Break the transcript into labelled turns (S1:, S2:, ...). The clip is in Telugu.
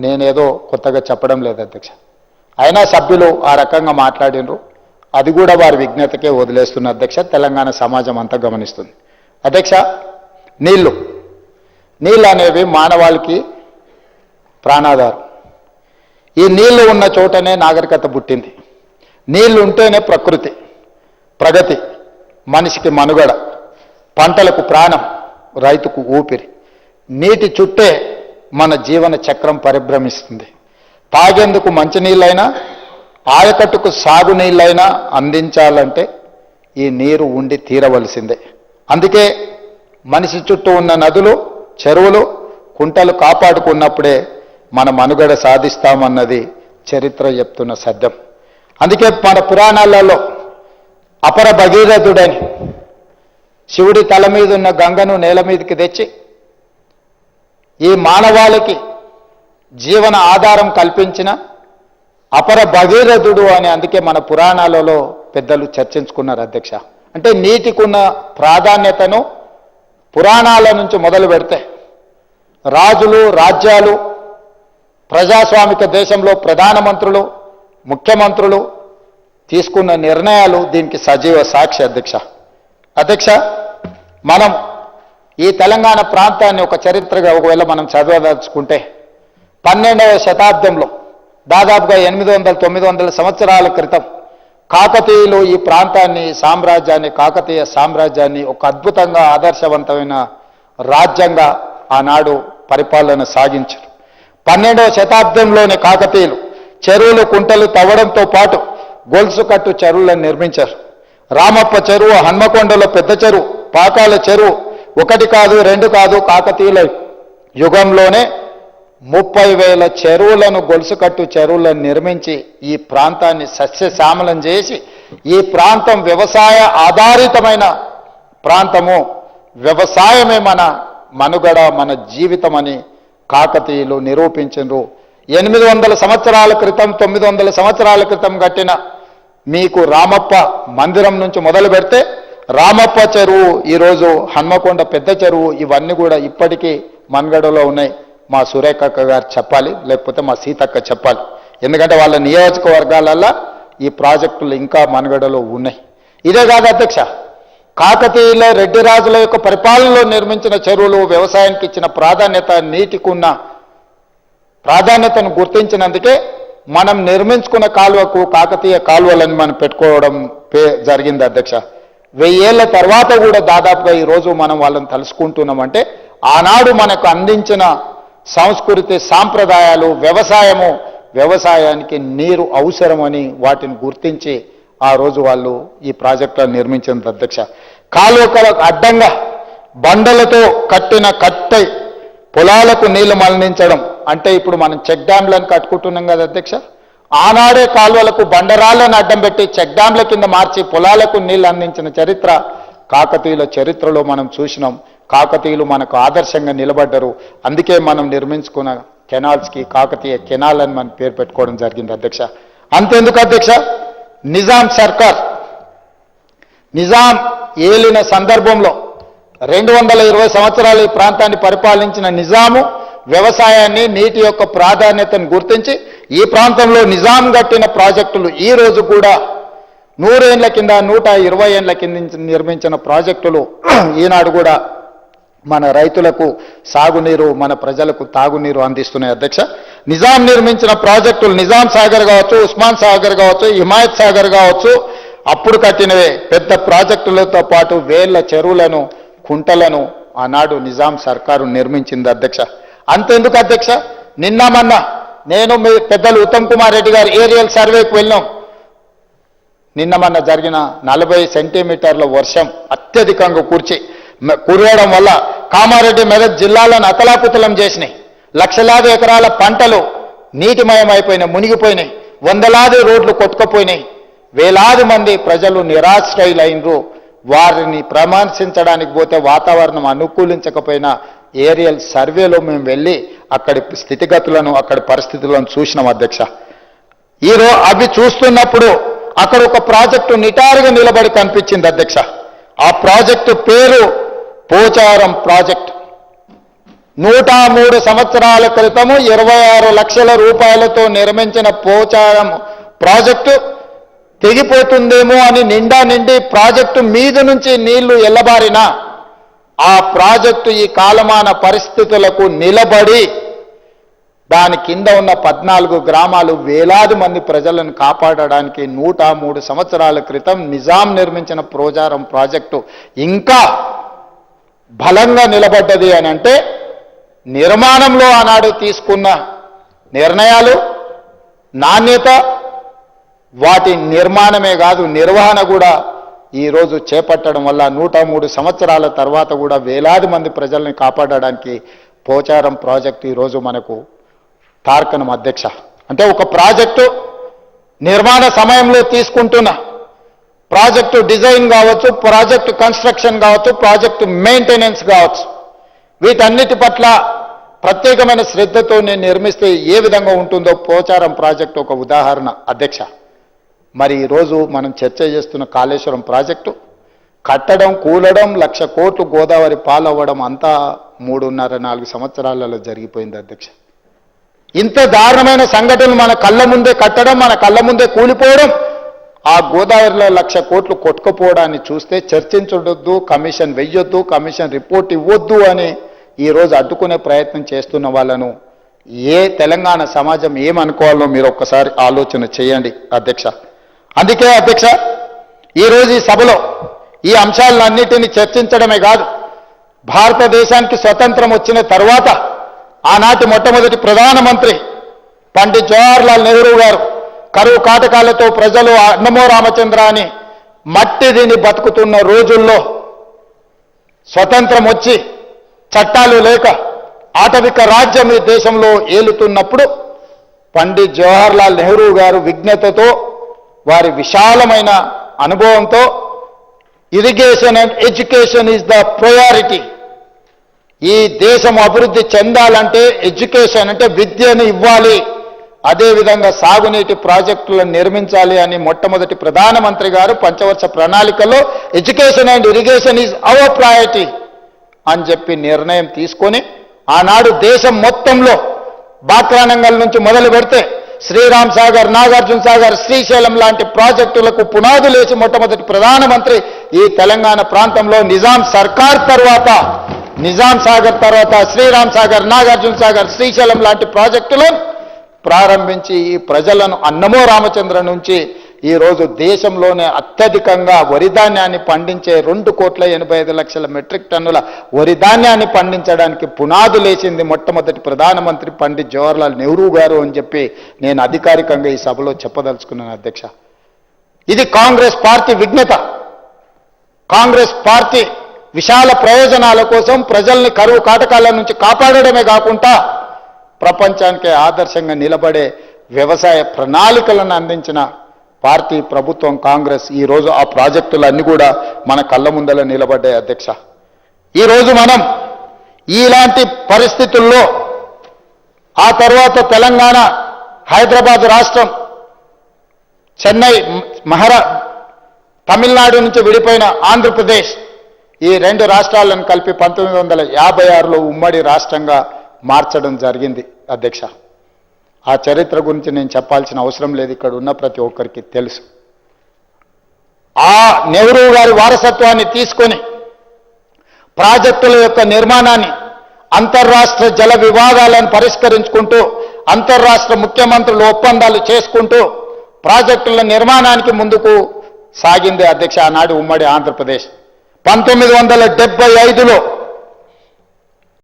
S1: నేనేదో కొత్తగా చెప్పడం లేదు అధ్యక్ష. అయినా సభ్యులు ఆ రకంగా మాట్లాడినరు, అది కూడా వారి విజ్ఞతకే వదిలేస్తున్న అధ్యక్ష. తెలంగాణ సమాజం అంతా గమనిస్తుంది అధ్యక్ష. నీళ్లు అనేవి మానవాళికి ప్రాణాధారం. ఈ నీళ్లు ఉన్న చోటనే నాగరికత పుట్టింది. నీళ్లు ఉంటేనే ప్రకృతి, ప్రగతి, మనిషికి మనుగడ, పంటలకు ప్రాణం, రైతుకు ఊపిరి. నీటి చుట్టే మన జీవన చక్రం పరిభ్రమిస్తుంది. తాగేందుకు మంచినీళ్ళైనా, ఆయకట్టుకు సాగునీళ్ళైనా అందించాలంటే ఈ నీరు ఉండి తీరవలసిందే. అందుకే మనిషి చుట్టూ ఉన్న నదులు, చెరువులు, కుంటలు కాపాడుకున్నప్పుడే మన మనుగడ సాధిస్తామన్నది చరిత్ర చెప్తున్న సత్యం. అందుకే మన పురాణాలలో అపర భగీరథుడని శివుడి తల మీద ఉన్న గంగను నేల మీదకి తెచ్చి ఈ మానవాళికి జీవన ఆధారం కల్పించిన అపర భగీరథుడు అని అందుకే మన పురాణాలలో పెద్దలు చర్చించుకున్నారు అధ్యక్ష. అంటే నీటికున్న ప్రాధాన్యతను పురాణాల నుంచి మొదలు పెడితే రాజులు, రాజ్యాలు, ప్రజాస్వామిక దేశంలో ప్రధానమంత్రులు, ముఖ్యమంత్రులు తీసుకున్న నిర్ణయాలు దీనికి సజీవ సాక్షి అధ్యక్ష. మనం ఈ తెలంగాణ ప్రాంతాన్ని ఒక చరిత్రగా ఒకవేళ మనం చదవదలుచుకుంటే 12వ శతాబ్దంలో దాదాపుగా 800-900 సంవత్సరాల క్రితం కాకతీయులు ఈ ప్రాంతాన్ని, సామ్రాజ్యాన్ని, కాకతీయ సామ్రాజ్యాన్ని ఒక అద్భుతంగా ఆదర్శవంతమైన రాజ్యంగా ఆనాడు పరిపాలన సాగించారు. 12వ శతాబ్దంలోని కాకతీయులు చెరువులు, కుంటలు తవ్వడంతో పాటు గొలుసు కట్టు చెరువులను నిర్మించారు. రామప్ప చెరువు, హన్మకొండలో పెద్ద చెరువు, పాకాల చెరువు, 1 కాదు 2 కాదు, కాకతీయుల యుగంలోనే 30,000 చెరువులను, గొలుసు కట్టు చెరువులను నిర్మించి ఈ ప్రాంతాన్ని సస్యశ్యామలం చేసి ఈ ప్రాంతం వ్యవసాయ ఆధారితమైన ప్రాంతము, వ్యవసాయమే మన మనుగడ, మన జీవితం అని కాకతీయులు నిరూపించారు. 800 సంవత్సరాల క్రితం, 900 సంవత్సరాల క్రితం కట్టిన మీకు రామప్ప మందిరం నుంచి మొదలు పెడితే రామప్ప చెరువు, ఈరోజు హన్మకొండ పెద్ద చెరువు, ఇవన్నీ కూడా ఇప్పటికీ మనుగడలో ఉన్నాయి. మా సురేఖక్క గారు చెప్పాలి, లేకపోతే మా సీతక్క చెప్పాలి. ఎందుకంటే వాళ్ళ నియోజకవర్గాలల్లో ఈ ప్రాజెక్టులు ఇంకా మనుగడలో ఉన్నాయి. ఇదే కాదు అధ్యక్ష, కాకతీయుల, రెడ్డి రాజుల యొక్క పరిపాలనలో నిర్మించిన చెరువులు, వ్యవసాయానికి ఇచ్చిన ప్రాధాన్యత, నీటికున్న ప్రాధాన్యతను గుర్తించినందుకే మనం నిర్మించుకున్న కాలువకు కాకతీయ కాలువలని మనం పెట్టుకోవడం జరిగింది అధ్యక్ష. 1000 ఏళ్ల తర్వాత కూడా దాదాపుగా ఈరోజు మనం వాళ్ళని తలుసుకుంటున్నామంటే ఆనాడు మనకు అందించిన సంస్కృతి, సాంప్రదాయాలు, వ్యవసాయానికి నీరు అవసరమని వాటిని గుర్తించి ఆ రోజు వాళ్ళు ఈ ప్రాజెక్టులను నిర్మించింది అధ్యక్ష. కాలువలకు అడ్డంగా బండలతో కట్టిన కట్టె పొలాలకు నీళ్లు మళ్లించడం అంటే ఇప్పుడు మనం చెక్ డ్యాంలను కట్టుకుంటున్నాం కదా అధ్యక్ష. ఆనాడే కాలువలకు బండరాళ్లను అడ్డం పెట్టి చెక్ డ్యాంల కింద మార్చి పొలాలకు నీళ్లు అందించిన చరిత్ర కాకతీయుల చరిత్రలో మనం చూసినాం. కాకతీయులు మనకు ఆదర్శంగా నిలబడ్డారు. అందుకే మనం నిర్మించుకున్న కెనాల్స్కి కాకతీయ కెనాల్ అని మనం పేరు పెట్టుకోవడం జరిగింది అధ్యక్ష. అంతెందుకు అధ్యక్ష, నిజాం ఏలిన సందర్భంలో 220 సంవత్సరాలు ఈ ప్రాంతాన్ని పరిపాలించిన నిజాము వ్యవసాయాన్ని, నీటి యొక్క ప్రాధాన్యతను గుర్తించి ఈ ప్రాంతంలో నిజాం కట్టిన ప్రాజెక్టులు ఈ రోజు కూడా 100 ఏళ్ల కింద, 120 ఏళ్ల కింద నిర్మించిన ప్రాజెక్టులు ఈనాడు కూడా మన రైతులకు సాగునీరు, మన ప్రజలకు తాగునీరు అందిస్తున్నాయి అధ్యక్ష. నిజాం నిర్మించిన ప్రాజెక్టులు నిజాం సాగర్ కావచ్చు, ఉస్మాన్ సాగర్ కావచ్చు, హిమాయత్ సాగర్ కావచ్చు, అప్పుడు కట్టినవే. పెద్ద ప్రాజెక్టులతో పాటు వేళ్ల చెరువులను, కుంటలను ఆనాడు నిజాం సర్కారు నిర్మించింది అధ్యక్ష. అంతెందుకు అధ్యక్ష, నిన్న మొన్న నేను మీ పెద్దలు ఉత్తమ్ కుమార్ రెడ్డి గారు ఏరియల్ సర్వేకి వెళ్ళాం. నిన్న మొన్న జరిగిన 40 సెంటీమీటర్ల వర్షం అత్యధికంగా కురవడం వల్ల కామారెడ్డి, మెదక్ జిల్లాలను అతలాకుతలం చేసినాయి. లక్షలాది ఎకరాల పంటలు నీటిమయమైపోయినాయి, మునిగిపోయినాయి. వందలాది రోడ్లు కొట్టుకుపోయినాయి. వేలాది మంది ప్రజలు నిరాశ్రయులైనరు. వారిని పరామర్శించడానికి పోతే వాతావరణం అనుకూలించకపోయినా ఏరియల్ సర్వేలో మేము వెళ్ళి అక్కడి స్థితిగతులను, అక్కడి పరిస్థితులను చూసినాం అధ్యక్ష. అవి చూస్తున్నప్పుడు అక్కడ ఒక ప్రాజెక్టు నిటారుగా నిలబడి కనిపించింది అధ్యక్ష. ఆ ప్రాజెక్టు పేరు పోచారం ప్రాజెక్ట్. 103 సంవత్సరాల క్రితము 26 లక్షల రూపాయలతో నిర్మించిన పోచారం ప్రాజెక్టు తెగిపోతుందేమో అని నిండి ప్రాజెక్టు మీద నుంచి నీళ్లు ఎల్లబారినా ఆ ప్రాజెక్టు ఈ కాలమాన పరిస్థితులకు నిలబడి దాని కింద ఉన్న 14 గ్రామాలు వేలాది మంది ప్రజలను కాపాడడానికి 103 సంవత్సరాల క్రితం నిజాం నిర్మించిన పోచారం ప్రాజెక్టు ఇంకా బలంగా నిలబడ్డది అని అంటే నిర్మాణంలో ఆనాడు తీసుకున్న నిర్ణయాలు, నాణ్యత, వాటి నిర్మాణమే కాదు నిర్వహణ కూడా ఈరోజు చేపట్టడం వల్ల 103 సంవత్సరాల తర్వాత కూడా వేలాది మంది ప్రజల్ని కాపాడడానికి పోచారం ప్రాజెక్టు ఈరోజు మనకు తార్కణం అధ్యక్ష. అంటే ఒక ప్రాజెక్టు నిర్మాణ సమయంలో తీసుకుంటున్న ప్రాజెక్టు డిజైన్ కావచ్చు, ప్రాజెక్టు కన్స్ట్రక్షన్ కావచ్చు, ప్రాజెక్టు మెయింటెనెన్స్ కావచ్చు, వీటన్నిటి పట్ల ప్రత్యేకమైన శ్రద్ధతో నేను నిర్మిస్తే ఏ విధంగా ఉంటుందో పోచారం ప్రాజెక్టు ఒక ఉదాహరణ అధ్యక్ష. మరి ఈరోజు మనం చర్చ చేస్తున్న కాళేశ్వరం ప్రాజెక్టు కట్టడం, కూలడం, 1,00,000 కోట్లు గోదావరి పాలవ్వడం అంతా 3.5-4 సంవత్సరాలలో జరిగిపోయింది అధ్యక్ష. ఇంత దారుణమైన సంఘటనలు మన కళ్ళ ముందే కట్టడం, మన కళ్ళ ముందే కూలిపోవడం, ఆ గోదావరిలో 1,00,000 కోట్లు కొట్టుకుపోవడాన్ని చూస్తే చర్చించొద్దు, కమిషన్ వెయ్యొద్దు, కమిషన్ రిపోర్ట్ ఇవ్వొద్దు అని ఈరోజు అడ్డుకునే ప్రయత్నం చేస్తున్న వాళ్ళను ఏ తెలంగాణ సమాజం ఏమనుకోవాలో మీరు ఒక్కసారి ఆలోచన చేయండి అధ్యక్ష. అందుకే అధ్యక్ష ఈరోజు ఈ సభలో ఈ అంశాలన్నిటినీ చర్చించడమే కాదు, భారతదేశానికి స్వతంత్రం వచ్చిన తర్వాత ఆనాటి మొట్టమొదటి ప్రధానమంత్రి పండిట్ జవహర్లాల్ నెహ్రూ గారు కరువు కాటకాలతో ప్రజలు అన్నమో రామచంద్ర అని మట్టి తిని బతుకుతున్న రోజుల్లో స్వతంత్రం వచ్చి చట్టాలు లేక ఆటవిక రాజ్యం ఈ దేశంలో ఏలుతున్నప్పుడు పండిట్ జవహర్లాల్ నెహ్రూ గారు విజ్ఞతతో, వారి విశాలమైన అనుభవంతో irrigation and education is the priority, ఈ దేశం అభివృద్ధి చెందాలంటే ఎడ్యుకేషన్ అంటే విద్యను ఇవ్వాలి, అదేవిధంగా సాగునీటి ప్రాజెక్టులను నిర్మించాలి అని మొట్టమొదటి ప్రధానమంత్రి గారు పంచవర్ష ప్రణాళికలో education and irrigation is our priority అని చెప్పి నిర్ణయం తీసుకొని ఆనాడు దేశం మొత్తంలో బాక్రానంగల్ నుంచి మొదలు పెడితే శ్రీరామ్ సాగర్, నాగార్జున సాగర్, శ్రీశైలం లాంటి ప్రాజెక్టులకు పునాదులేసి మొట్టమొదటి ప్రధానమంత్రి ఈ తెలంగాణ ప్రాంతంలో నిజాం సర్కార్ తర్వాత, నిజాం సాగర్ తర్వాత శ్రీరామ్ సాగర్, నాగార్జున సాగర్, శ్రీశైలం లాంటి ప్రాజెక్టులను ప్రారంభించి ఈ ప్రజలను అన్నమో రామచంద్ర నుంచి ఈరోజు దేశంలోనే అత్యధికంగా వరి ధాన్యాన్ని పండించే 2,85,00,000 మెట్రిక్ టన్నుల వరి ధాన్యాన్ని పండించడానికి పునాదులేసింది మొట్టమొదటి ప్రధానమంత్రి పండిట్ జవహర్లాల్ నెహ్రూ గారు అని చెప్పి నేను అధికారికంగా ఈ సభలో చెప్పదలుచుకున్నాను అధ్యక్ష. ఇది కాంగ్రెస్ పార్టీ విజ్ఞత. కాంగ్రెస్ పార్టీ విశాల ప్రయోజనాల కోసం ప్రజల్ని కరువు కాటకాల నుంచి కాపాడడమే కాకుండా ప్రపంచానికి ఆదర్శంగా నిలబడే వ్యవసాయ ప్రణాళికలను అందించిన పార్టీ ప్రభుత్వం కాంగ్రెస్. ఈరోజు ఆ ప్రాజెక్టులన్నీ కూడా మన కళ్ళ ముందల నిలబడ్డాయి అధ్యక్ష. ఈరోజు మనం ఇలాంటి పరిస్థితుల్లో ఆ తర్వాత తెలంగాణ, హైదరాబాద్ రాష్ట్రం, చెన్నై, తమిళనాడు నుంచి విడిపోయిన ఆంధ్రప్రదేశ్, ఈ 2 రాష్ట్రాలను కలిపి 1956లో ఉమ్మడి రాష్ట్రంగా మార్చడం జరిగింది అధ్యక్ష. ఆ చరిత్ర గురించి నేను చెప్పాల్సిన అవసరం లేదు, ఇక్కడ ఉన్న ప్రతి ఒక్కరికి తెలుసు. ఆ నెహ్రూ గారి వారసత్వాన్ని తీసుకొని ప్రాజెక్టుల యొక్క నిర్మాణాన్ని, అంతర్రాష్ట్ర జల వివాదాలను పరిష్కరించుకుంటూ, అంతర్రాష్ట్ర ముఖ్యమంత్రులు ఒప్పందాలు చేసుకుంటూ ప్రాజెక్టుల నిర్మాణానికి ముందుకు సాగింది అధ్యక్ష ఆనాడు ఉమ్మడి ఆంధ్రప్రదేశ్. 1975లో